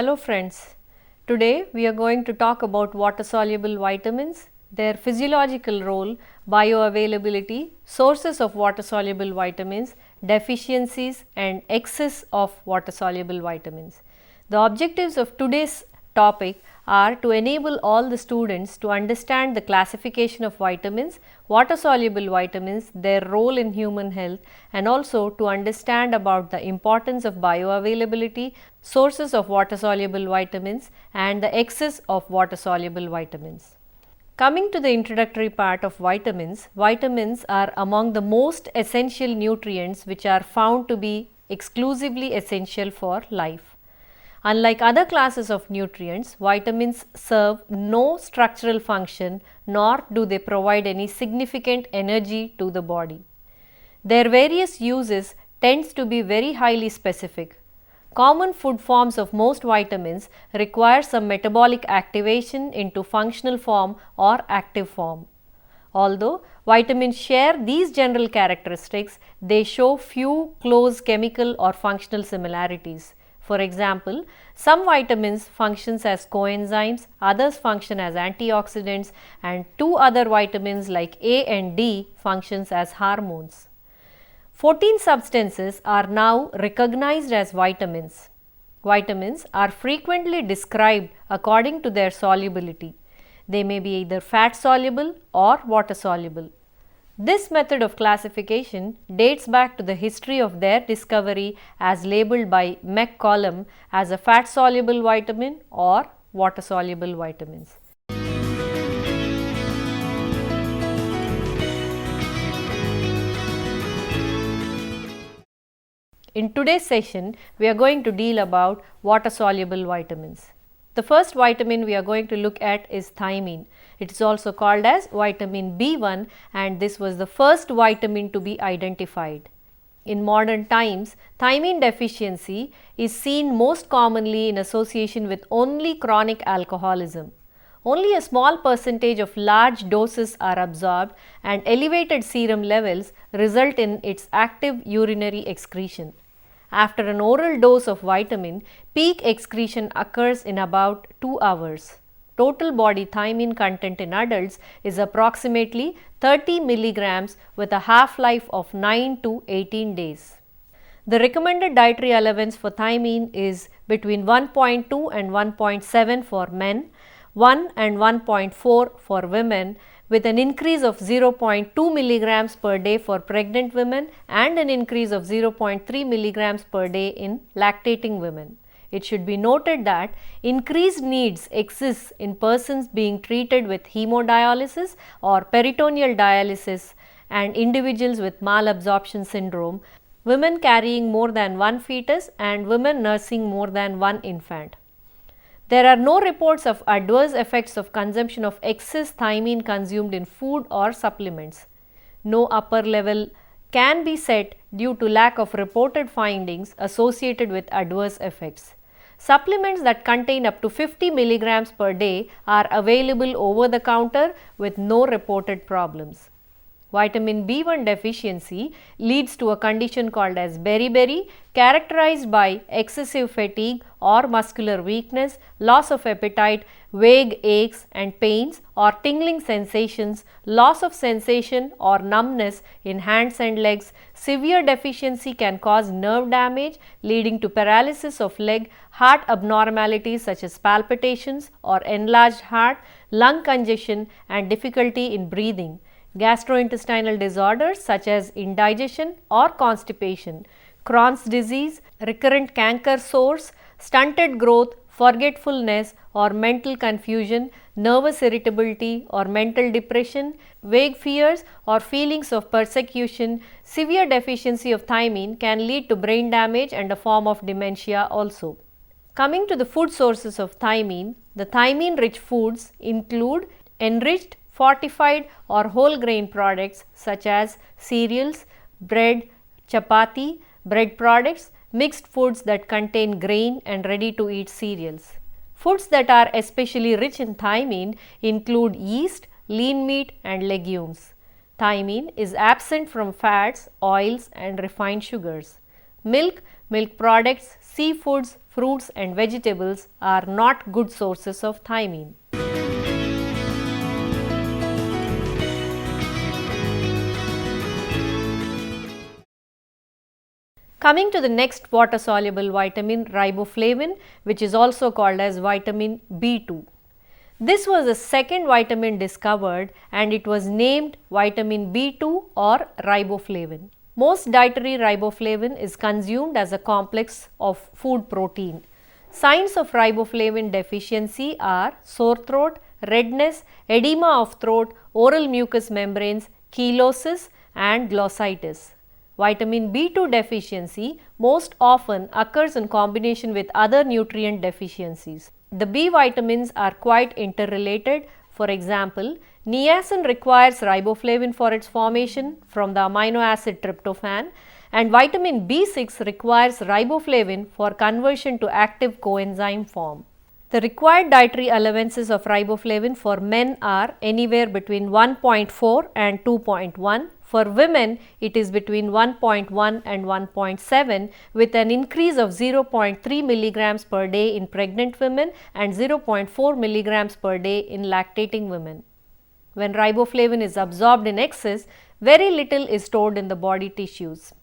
Hello friends, today we are going to talk about water soluble vitamins, their physiological role, bioavailability, sources of water soluble vitamins, deficiencies and excess of water soluble vitamins. The objectives of today's topic are to enable all the students to understand the classification of vitamins, water soluble vitamins, their role in human health, and also to understand about the importance of bioavailability, sources of water soluble vitamins and the excess of water soluble vitamins. Coming to the introductory part of vitamins, vitamins are among the most essential nutrients which are found to be exclusively essential for life. Unlike other classes of nutrients, vitamins serve no structural function nor do they provide any significant energy to the body. Their various uses tends to be very highly specific. Common food forms of most vitamins require some metabolic activation into functional form or active form. Although vitamins share these general characteristics, they show few close chemical or functional similarities. For example, some vitamins functions as coenzymes, others function as antioxidants, and two other vitamins like A and D functions as hormones. 14 substances are now recognized as vitamins. Vitamins are frequently described according to their solubility. They may be either fat soluble or water soluble. This method of classification dates back to the history of their discovery as labeled by McCollum as a fat soluble vitamin or water soluble vitamins. In today's session, we are going to deal about water soluble vitamins. The first vitamin we are going to look at is thiamine. It is also called as vitamin B1 and this was the first vitamin to be identified. In modern times, thiamine deficiency is seen most commonly in association with only chronic alcoholism. Only a small percentage of large doses are absorbed and elevated serum levels result in its active urinary excretion. After an oral dose of vitamin, peak excretion occurs in about 2 hours. Total body thiamine content in adults is approximately 30 milligrams with a half-life of 9 to 18 days. The recommended dietary allowance for thiamine is between 1.2 and 1.7 for men, 1 and 1.4 for women, with an increase of 0.2 milligrams per day for pregnant women and an increase of 0.3 milligrams per day in lactating women. It should be noted that increased needs exist in persons being treated with hemodialysis or peritoneal dialysis and individuals with malabsorption syndrome, women carrying more than one fetus and women nursing more than one infant. There are no reports of adverse effects of consumption of excess thiamine consumed in food or supplements. No upper level can be set due to lack of reported findings associated with adverse effects. Supplements that contain up to 50 milligrams per day are available over the counter with no reported problems. Vitamin B1 deficiency leads to a condition called as beriberi, characterized by excessive fatigue or muscular weakness, loss of appetite, vague aches and pains or tingling sensations, loss of sensation or numbness in hands and legs. Severe deficiency can cause nerve damage leading to paralysis of leg, heart abnormalities such as palpitations or enlarged heart, lung congestion and difficulty in breathing. Gastrointestinal disorders such as indigestion or constipation, Crohn's disease, recurrent canker sores, stunted growth, forgetfulness or mental confusion, nervous irritability or mental depression, vague fears or feelings of persecution. Severe deficiency of thiamine can lead to brain damage and a form of dementia also. Coming to the food sources of thiamine, the thiamine rich foods include enriched, fortified or whole grain products such as cereals, bread, chapati, bread products, mixed foods that contain grain and ready to eat cereals. Foods that are especially rich in thiamine include yeast, lean meat and legumes. Thiamine is absent from fats, oils and refined sugars. Milk, milk products, seafoods, fruits and vegetables are not good sources of thiamine. Coming to the next water soluble vitamin, riboflavin, which is also called as vitamin B2. This was the second vitamin discovered and it was named vitamin B2 or riboflavin. Most dietary riboflavin is consumed as a complex of food protein. Signs of riboflavin deficiency are sore throat, redness, edema of throat, oral mucous membranes, chelosis and glossitis. Vitamin B2 deficiency most often occurs in combination with other nutrient deficiencies. The B vitamins are quite interrelated. For example, niacin requires riboflavin for its formation from the amino acid tryptophan, and vitamin B6 requires riboflavin for conversion to active coenzyme form. The required dietary allowances of riboflavin for men are anywhere between 1.4 and 2.1. For women, it is between 1.1 and 1.7 with an increase of 0.3 milligrams per day in pregnant women and 0.4 milligrams per day in lactating women. When riboflavin is absorbed in excess, very little is stored in the body tissues.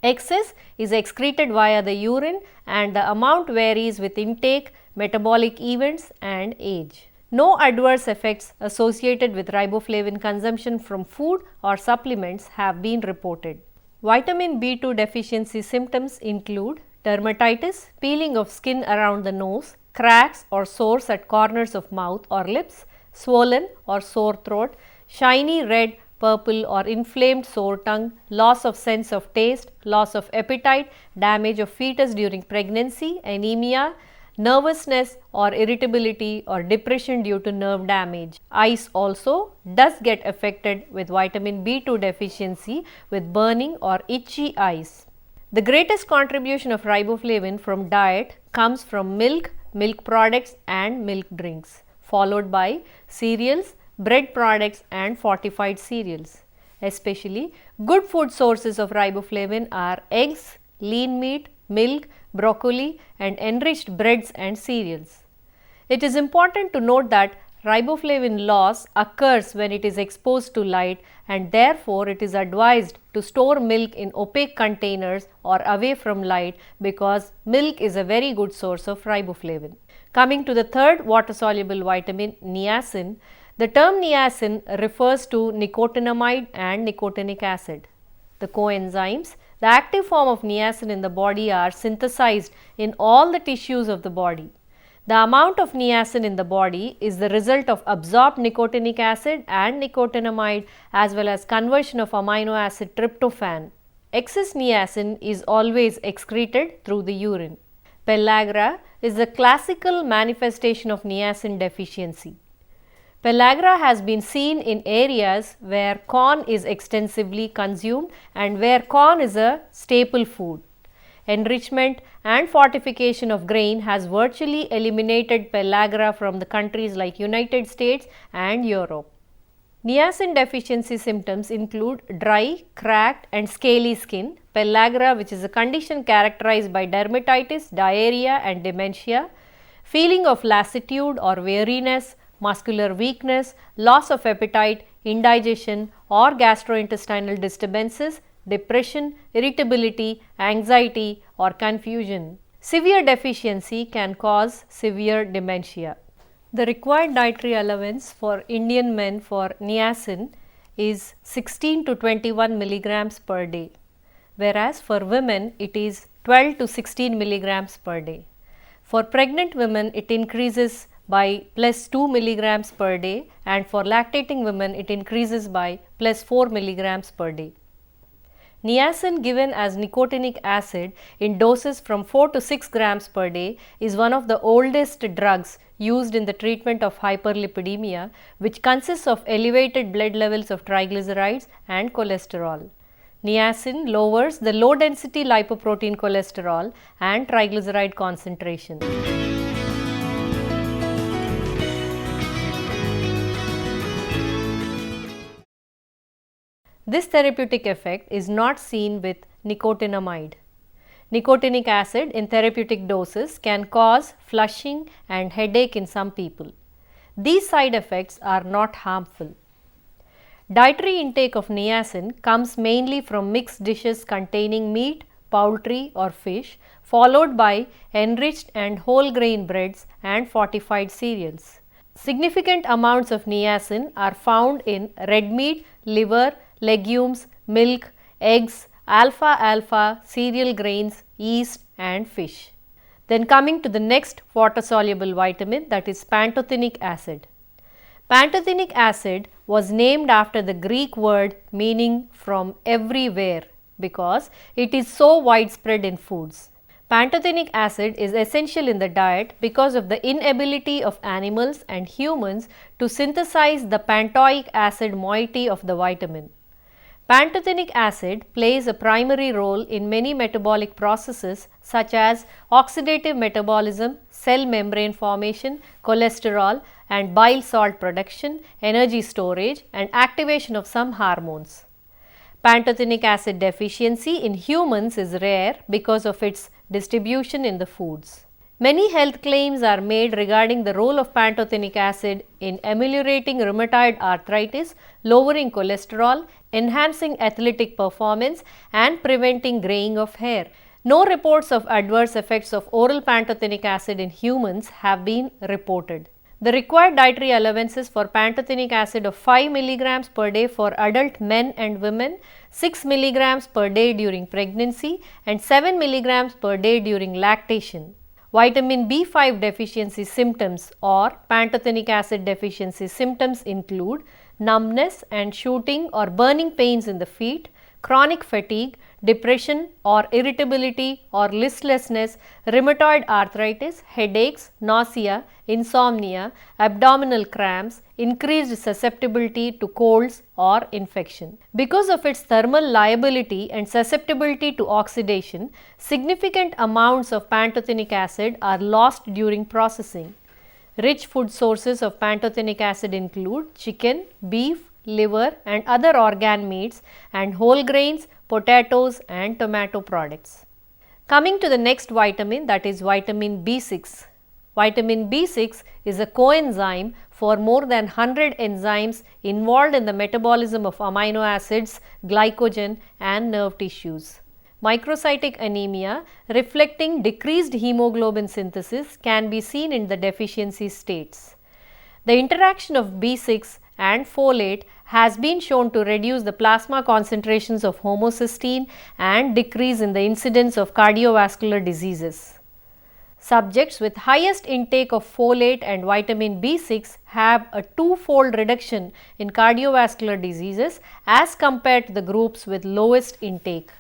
Excess is excreted via the urine and the amount varies with intake, metabolic events and age. No adverse effects associated with riboflavin consumption from food or supplements have been reported. Vitamin B2 deficiency symptoms include dermatitis, peeling of skin around the nose, cracks or sores at corners of mouth or lips, swollen or sore throat, shiny red, purple or inflamed sore tongue, loss of sense of taste, loss of appetite, damage of fetus during pregnancy, anemia, nervousness or irritability or depression due to nerve damage. Eyes also does get affected with vitamin B2 deficiency with burning or itchy eyes. The greatest contribution of riboflavin from diet comes from milk, milk products and milk drinks, followed by cereals, bread products and fortified cereals. Especially good food sources of riboflavin are eggs, lean meat, milk, broccoli and enriched breads and cereals. It is important to note that riboflavin loss occurs when it is exposed to light and therefore it is advised to store milk in opaque containers or away from light because milk is a very good source of riboflavin. Coming to the third water soluble vitamin, niacin. The term niacin refers to nicotinamide and nicotinic acid. The coenzymes, the active form of niacin in the body, are synthesized in all the tissues of the body. The amount of niacin in the body is the result of absorbed nicotinic acid and nicotinamide as well as conversion of amino acid tryptophan. Excess niacin is always excreted through the urine. Pellagra is the classical manifestation of niacin deficiency. Pellagra has been seen in areas where corn is extensively consumed and where corn is a staple food. Enrichment and fortification of grain has virtually eliminated pellagra from the countries like United States and Europe. Niacin deficiency symptoms include dry, cracked and scaly skin, pellagra, which is a condition characterized by dermatitis, diarrhea and dementia, feeling of lassitude or weariness, muscular weakness, loss of appetite, indigestion or gastrointestinal disturbances, depression, irritability, anxiety or confusion. Severe deficiency can cause severe dementia. The required dietary allowance for Indian men for niacin is 16 to 21 milligrams per day, whereas for women it is 12 to 16 milligrams per day. For pregnant women it increases by plus 2 milligrams per day and for lactating women it increases by plus 4 milligrams per day. Niacin given as nicotinic acid in doses from 4 to 6 grams per day is one of the oldest drugs used in the treatment of hyperlipidemia, which consists of elevated blood levels of triglycerides and cholesterol. Niacin lowers the low density lipoprotein cholesterol and triglyceride concentration. This therapeutic effect is not seen with nicotinamide. nicotinic acid in therapeutic doses can cause flushing and headache in some people. These side effects are not harmful. Dietary intake of niacin comes mainly from mixed dishes containing meat, poultry or fish, followed by enriched and whole grain breads and fortified cereals. Significant amounts of niacin are found in red meat, liver, legumes, milk, eggs, alfalfa, cereal grains, yeast and fish. Then coming to the next water soluble vitamin, that is pantothenic acid. Pantothenic acid was named after the Greek word meaning from everywhere because it is so widespread in foods. Pantothenic acid is essential in the diet because of the inability of animals and humans to synthesize the pantoic acid moiety of the vitamin. Pantothenic acid plays a primary role in many metabolic processes such as oxidative metabolism, cell membrane formation, cholesterol and bile salt production, energy storage and activation of some hormones. Pantothenic acid deficiency in humans is rare because of its distribution in the foods. Many health claims are made regarding the role of pantothenic acid in ameliorating rheumatoid arthritis, lowering cholesterol, enhancing athletic performance and preventing graying of hair. No reports of adverse effects of oral pantothenic acid in humans have been reported. The required dietary allowances for pantothenic acid of 5 mg per day for adult men and women, 6 mg per day during pregnancy and 7 mg per day during lactation. Vitamin B5 deficiency symptoms or pantothenic acid deficiency symptoms include numbness and shooting or burning pains in the feet, chronic fatigue, depression or irritability or listlessness, rheumatoid arthritis, headaches, nausea, insomnia, abdominal cramps, increased susceptibility to colds or infection. Because of its thermal liability and susceptibility to oxidation, significant amounts of pantothenic acid are lost during processing. Rich food sources of pantothenic acid include chicken, beef, liver and other organ meats and whole grains, potatoes and tomato products. Coming to the next vitamin, that is vitamin B6. Vitamin B6 is a coenzyme for more than 100 enzymes involved in the metabolism of amino acids, glycogen and nerve tissues. Microcytic anemia reflecting decreased hemoglobin synthesis can be seen in the deficiency states. The interaction of B6 and folate has been shown to reduce the plasma concentrations of homocysteine and decrease in the incidence of cardiovascular diseases. Subjects with highest intake of folate and vitamin B6 have a twofold reduction in cardiovascular diseases as compared to the groups with lowest intake.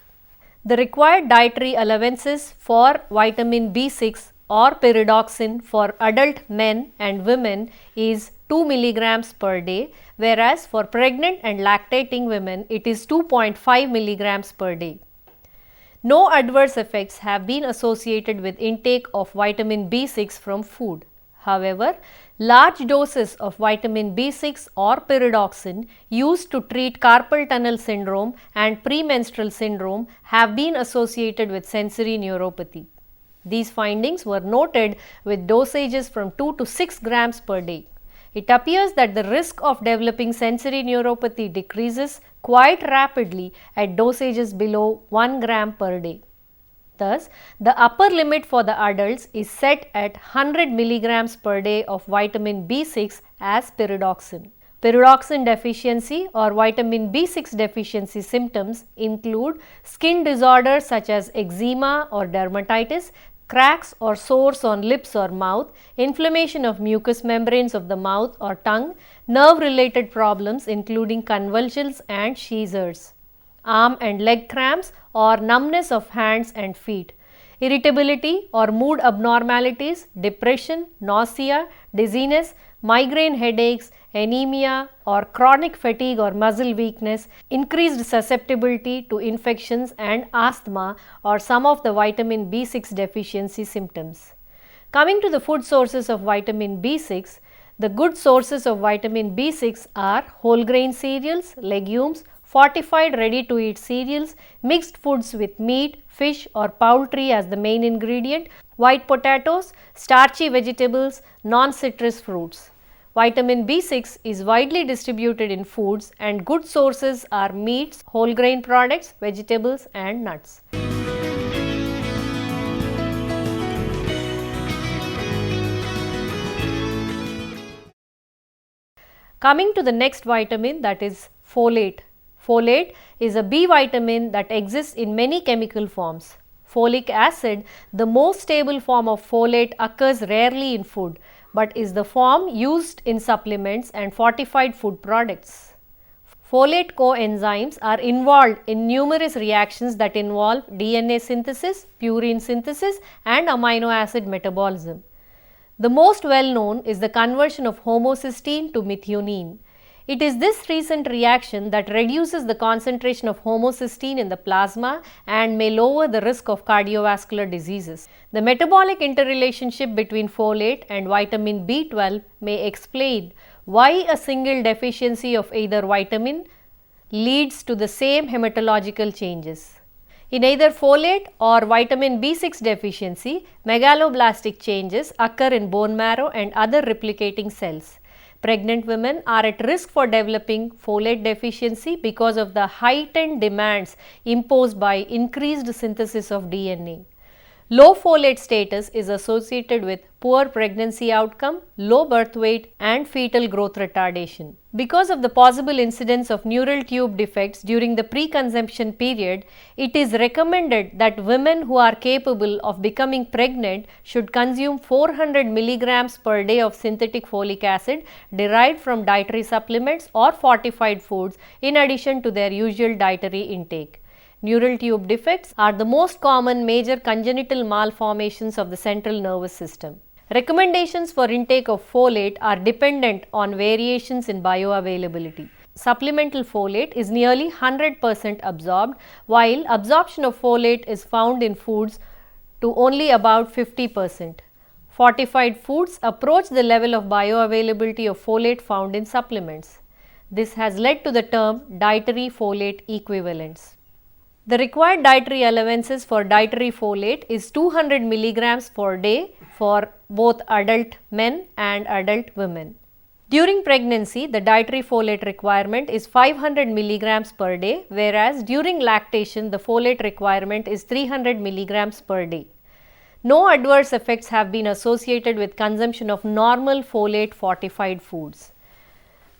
The required dietary allowances for vitamin B6 or pyridoxine for adult men and women is 2 mg per day, whereas for pregnant and lactating women it is 2.5 mg per day. No adverse effects have been associated with intake of vitamin B6 from food. However, large doses of vitamin B6 or pyridoxine used to treat carpal tunnel syndrome and premenstrual syndrome have been associated with sensory neuropathy. These findings were noted with dosages from 2 to 6 grams per day. It appears that the risk of developing sensory neuropathy decreases quite rapidly at dosages below 1 gram per day. Thus, the upper limit for the adults is set at 100 milligrams per day of vitamin B6 as pyridoxine. Pyridoxine deficiency or vitamin B6 deficiency symptoms include skin disorders such as eczema or dermatitis, cracks or sores on lips or mouth, inflammation of mucous membranes of the mouth or tongue, nerve related problems including convulsions and seizures, arm and leg cramps or numbness of hands and feet, irritability or mood abnormalities, depression, nausea, dizziness, migraine headaches, anemia or chronic fatigue or muscle weakness, increased susceptibility to infections and asthma are some of the vitamin B6 deficiency symptoms. Coming to the food sources of vitamin B6, the good sources of vitamin B6 are whole grain cereals, legumes, fortified ready-to-eat cereals, mixed foods with meat, fish or poultry as the main ingredient, white potatoes, starchy vegetables, non-citrus fruits. Vitamin B6 is widely distributed in foods and good sources are meats, whole grain products, vegetables and nuts. Coming to the next vitamin, that is folate. Folate is a B vitamin that exists in many chemical forms. Folic acid, the most stable form of folate, occurs rarely in food but is the form used in supplements and fortified food products. Folate coenzymes are involved in numerous reactions that involve DNA synthesis, purine synthesis and amino acid metabolism. The most well known is the conversion of homocysteine to methionine. It is this recent reaction that reduces the concentration of homocysteine in the plasma and may lower the risk of cardiovascular diseases. The metabolic interrelationship between folate and vitamin B12 may explain why a single deficiency of either vitamin leads to the same hematological changes. In either folate or vitamin B6 deficiency, megaloblastic changes occur in bone marrow and other replicating cells. Pregnant women are at risk for developing folate deficiency because of the heightened demands imposed by increased synthesis of DNA. Low folate status is associated with poor pregnancy outcome, low birth weight and fetal growth retardation. Because of the possible incidence of neural tube defects during the pre-conception period, it is recommended that women who are capable of becoming pregnant should consume 400 milligrams per day of synthetic folic acid derived from dietary supplements or fortified foods in addition to their usual dietary intake. Neural tube defects are the most common major congenital malformations of the central nervous system. Recommendations for intake of folate are dependent on variations in bioavailability. Supplemental folate is nearly 100% absorbed, while absorption of folate is found in foods to only about 50%. Fortified foods approach the level of bioavailability of folate found in supplements. This has led to the term dietary folate equivalents. The required dietary allowances for dietary folate is 200 milligrams per day for both adult men and adult women. During pregnancy, the dietary folate requirement is 500 milligrams per day, whereas during lactation, the folate requirement is 300 milligrams per day. No adverse effects have been associated with consumption of normal folate fortified foods.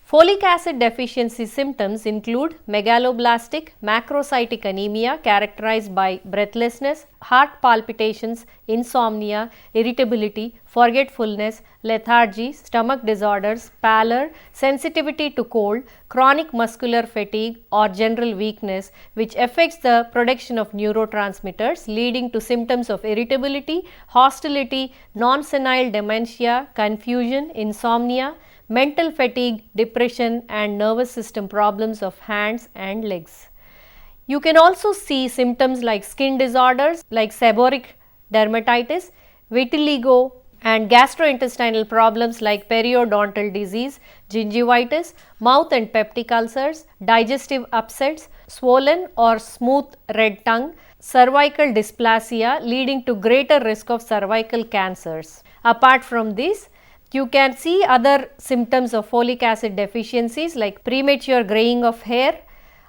Folic acid deficiency symptoms include megaloblastic macrocytic anemia characterized by breathlessness, heart palpitations, insomnia, irritability, forgetfulness, lethargy, stomach disorders, pallor, sensitivity to cold, chronic muscular fatigue or general weakness, which affects the production of neurotransmitters leading to symptoms of irritability, hostility, non-senile dementia, confusion, insomnia, mental fatigue, depression and nervous system problems of hands and legs. You can also see symptoms like skin disorders like seborrheic dermatitis, vitiligo and gastrointestinal problems like periodontal disease, gingivitis, mouth and peptic ulcers, digestive upsets, swollen or smooth red tongue, cervical dysplasia leading to greater risk of cervical cancers. Apart from this, you can see other symptoms of folic acid deficiencies like premature graying of hair,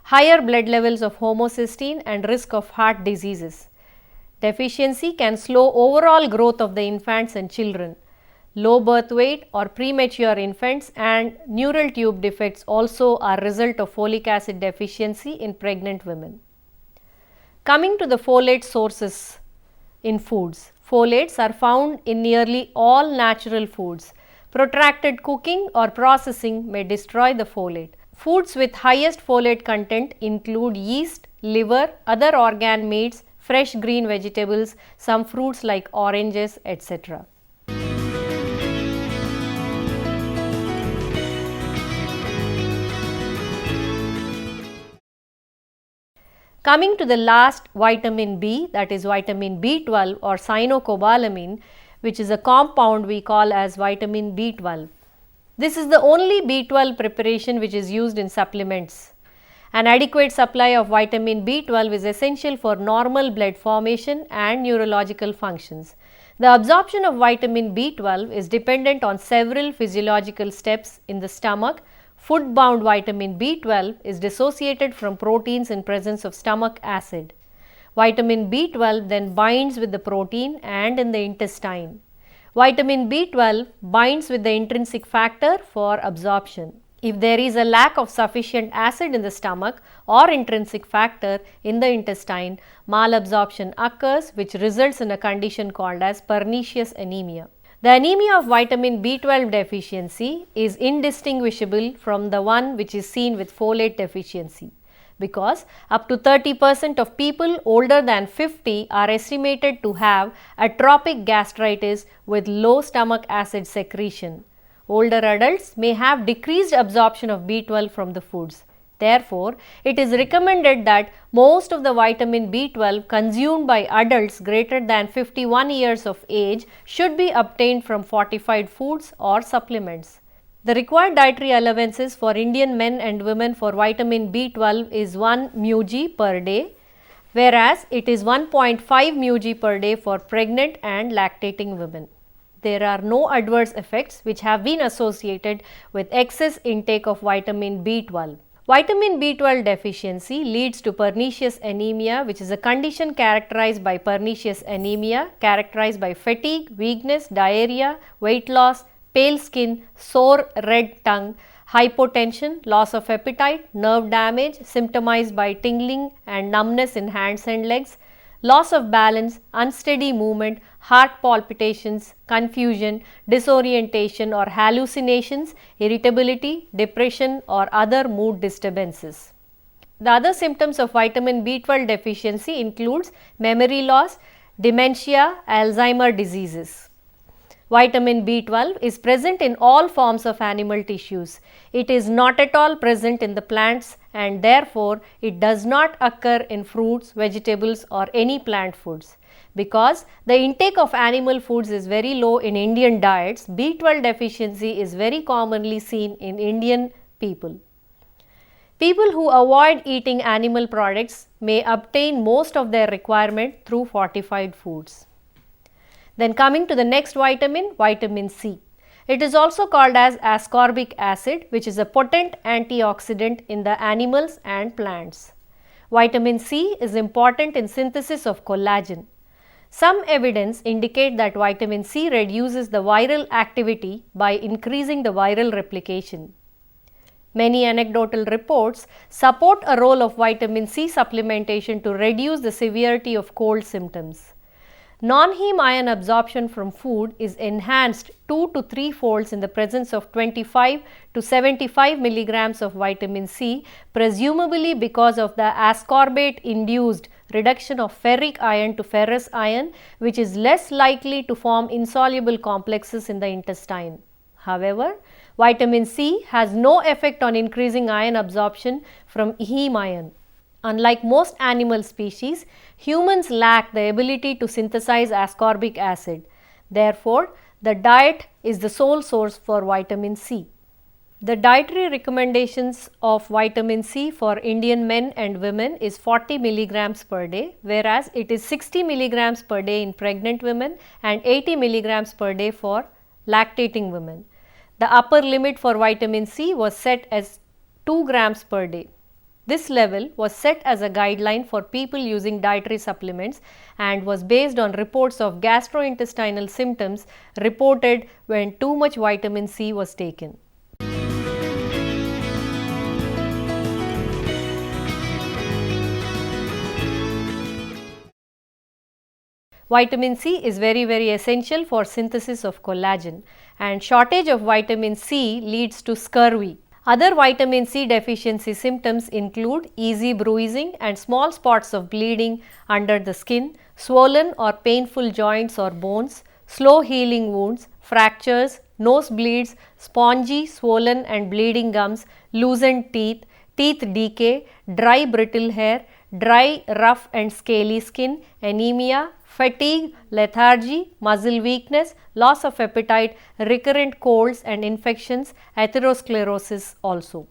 higher blood levels of homocysteine and risk of heart diseases. Deficiency can slow overall growth of the infants and children. Low birth weight or premature infants and neural tube defects also are result of folic acid deficiency in pregnant women. Coming to the folate sources in foods. Folates are found in nearly all natural foods. Protracted cooking or processing may destroy the folate. Foods with highest folate content include yeast, liver, other organ meats, fresh green vegetables, some fruits like oranges, etc. Coming to the last vitamin B, that is vitamin B12 or cyanocobalamin, which is a compound we call as vitamin B12. This is the only B12 preparation which is used in supplements An adequate supply of vitamin B12 is essential for normal blood formation and neurological functions. The absorption of vitamin B12 is dependent on several physiological steps in the stomach. Food-bound vitamin B12 is dissociated from proteins in presence of stomach acid. Vitamin B12 then binds with the protein and in the intestine. Vitamin B12 binds with the intrinsic factor for absorption. If there is a lack of sufficient acid in the stomach or intrinsic factor in the intestine, malabsorption occurs, which results in a condition called as pernicious anemia. The anemia of vitamin B12 deficiency is indistinguishable from the one which is seen with folate deficiency, because up to 30% of people older than 50 are estimated to have atrophic gastritis with low stomach acid secretion. Older adults may have decreased absorption of B12 from the foods. Therefore, it is recommended that most of the vitamin B12 consumed by adults greater than 51 years of age should be obtained from fortified foods or supplements. The required dietary allowances for Indian men and women for vitamin B12 is 1 mg per day, whereas it is 1.5 mg per day for pregnant and lactating women. There are no adverse effects which have been associated with excess intake of vitamin B12. Vitamin B12 deficiency leads to pernicious anemia, which is a condition characterized by pernicious anemia, characterized by fatigue, weakness, diarrhea, weight loss, pale skin, sore red tongue, hypotension, loss of appetite, nerve damage symptomized by tingling and numbness in hands and legs, loss of balance, unsteady movement, heart palpitations, confusion, disorientation or hallucinations, irritability, depression or other mood disturbances. The other symptoms of vitamin B12 deficiency includes memory loss, dementia, Alzheimer's diseases. Vitamin B12 is present in all forms of animal tissues. It is not at all present in the plants and therefore it does not occur in fruits, vegetables or any plant foods. Because the intake of animal foods is very low in Indian diets, B12 deficiency is very commonly seen in Indian people. People who avoid eating animal products may obtain most of their requirement through fortified foods. Then coming to the next vitamin, vitamin C. It is also called as ascorbic acid, which is a potent antioxidant in the animals and plants. Vitamin C is important in synthesis of collagen. Some evidence indicate that vitamin C reduces the viral activity by increasing the viral replication. Many anecdotal reports support a role of vitamin C supplementation to reduce the severity of cold symptoms. Non-heme ion absorption from food is enhanced 2 to 3 folds in the presence of 25 to 75 milligrams of vitamin C, presumably because of the ascorbate induced reduction of ferric ion to ferrous ion, which is less likely to form insoluble complexes in the intestine. However, vitamin C has no effect on increasing ion absorption from heme ion. Unlike most animal species, humans lack the ability to synthesize ascorbic acid. Therefore, the diet is the sole source for vitamin C. The dietary recommendations of vitamin C for Indian men and women is 40 milligrams per day, whereas it is 60 milligrams per day in pregnant women and 80 milligrams per day for lactating women. The upper limit for vitamin C was set as 2 grams per day. This level was set as a guideline for people using dietary supplements and was based on reports of gastrointestinal symptoms reported when too much vitamin C was taken. Vitamin C is very essential for synthesis of collagen, and shortage of vitamin C leads to scurvy. Other vitamin C deficiency symptoms include easy bruising and small spots of bleeding under the skin, swollen or painful joints or bones, slow healing wounds, fractures, nosebleeds, spongy, swollen and bleeding gums, loosened teeth, teeth decay, dry brittle hair, dry, rough and scaly skin, anemia, fatigue, lethargy, muscle weakness, loss of appetite, recurrent colds and infections, atherosclerosis also.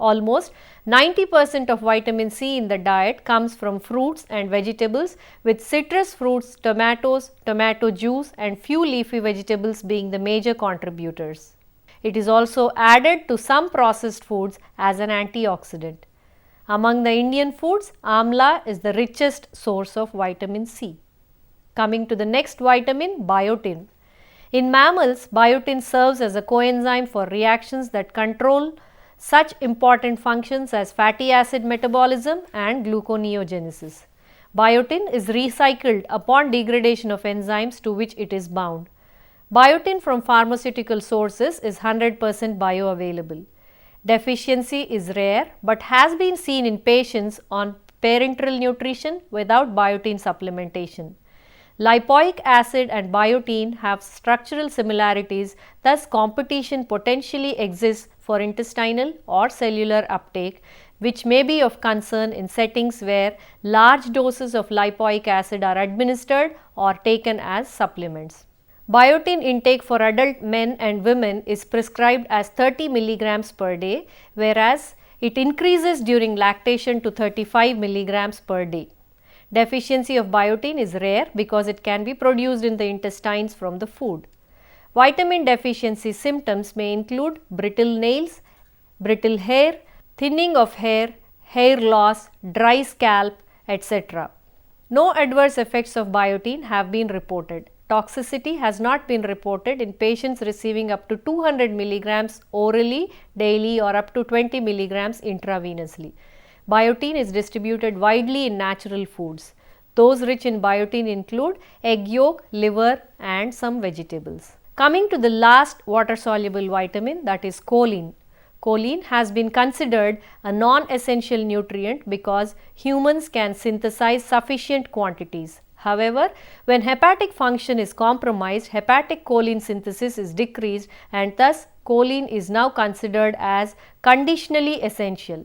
Almost 90% of vitamin C in the diet comes from fruits and vegetables, with citrus fruits, tomatoes, tomato juice and few leafy vegetables being the major contributors. It is also added to some processed foods as an antioxidant. Among the Indian foods, amla is the richest source of vitamin C. Coming to the next vitamin, biotin. In mammals, biotin serves as a coenzyme for reactions that control such important functions as fatty acid metabolism and gluconeogenesis. Biotin is recycled upon degradation of enzymes to which it is bound. Biotin from pharmaceutical sources is 100% bioavailable. Deficiency is rare but has been seen in patients on parenteral nutrition without biotin supplementation. Lipoic acid and biotin have structural similarities, thus competition potentially exists for intestinal or cellular uptake, which may be of concern in settings where large doses of lipoic acid are administered or taken as supplements. Biotin intake for adult men and women is prescribed as 30 mg per day, whereas it increases during lactation to 35 mg per day. Deficiency of biotin is rare because it can be produced in the intestines from the food. Vitamin deficiency symptoms may include brittle nails, brittle hair, thinning of hair, hair loss, dry scalp, etc. No adverse effects of biotin have been reported. Toxicity has not been reported in patients receiving up to 200 mg orally daily or up to 20 mg intravenously. Biotin is distributed widely in natural foods. Those rich in biotin include egg yolk, liver and some vegetables. Coming to the last water soluble vitamin, that is choline. Choline has been considered a non-essential nutrient because humans can synthesize sufficient quantities. However, when hepatic function is compromised, hepatic choline synthesis is decreased and thus choline is now considered as conditionally essential.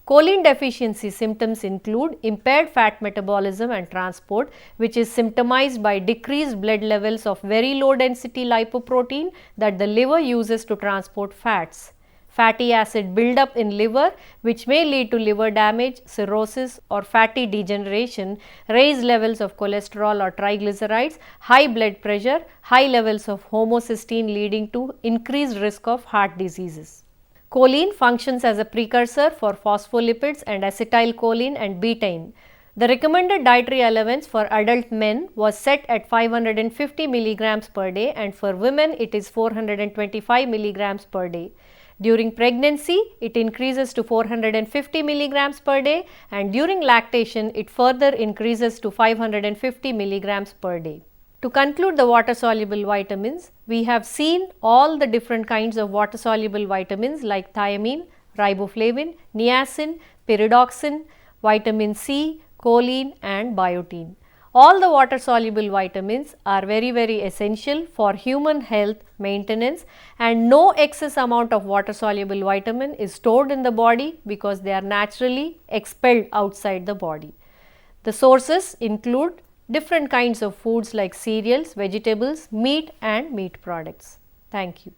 Choline deficiency symptoms include impaired fat metabolism and transport, which is symptomized by decreased blood levels of very low density lipoprotein that the liver uses to transport fats. Fatty acid buildup in liver, which may lead to liver damage, cirrhosis or fatty degeneration, raised levels of cholesterol or triglycerides, high blood pressure, high levels of homocysteine leading to increased risk of heart diseases. Choline functions as a precursor for phospholipids and acetylcholine and betaine. The recommended dietary allowance for adult men was set at 550 mg per day and for women it is 425 mg per day. During pregnancy, it increases to 450 mg per day and during lactation, it further increases to 550 mg per day. To conclude the water soluble vitamins, we have seen all the different kinds of water soluble vitamins like thiamine, riboflavin, niacin, pyridoxine, vitamin C, choline and biotin. All the water soluble vitamins are very essential for human health maintenance and no excess amount of water soluble vitamin is stored in the body because they are naturally expelled outside the body. The sources include different kinds of foods like cereals, vegetables, meat and meat products. Thank you.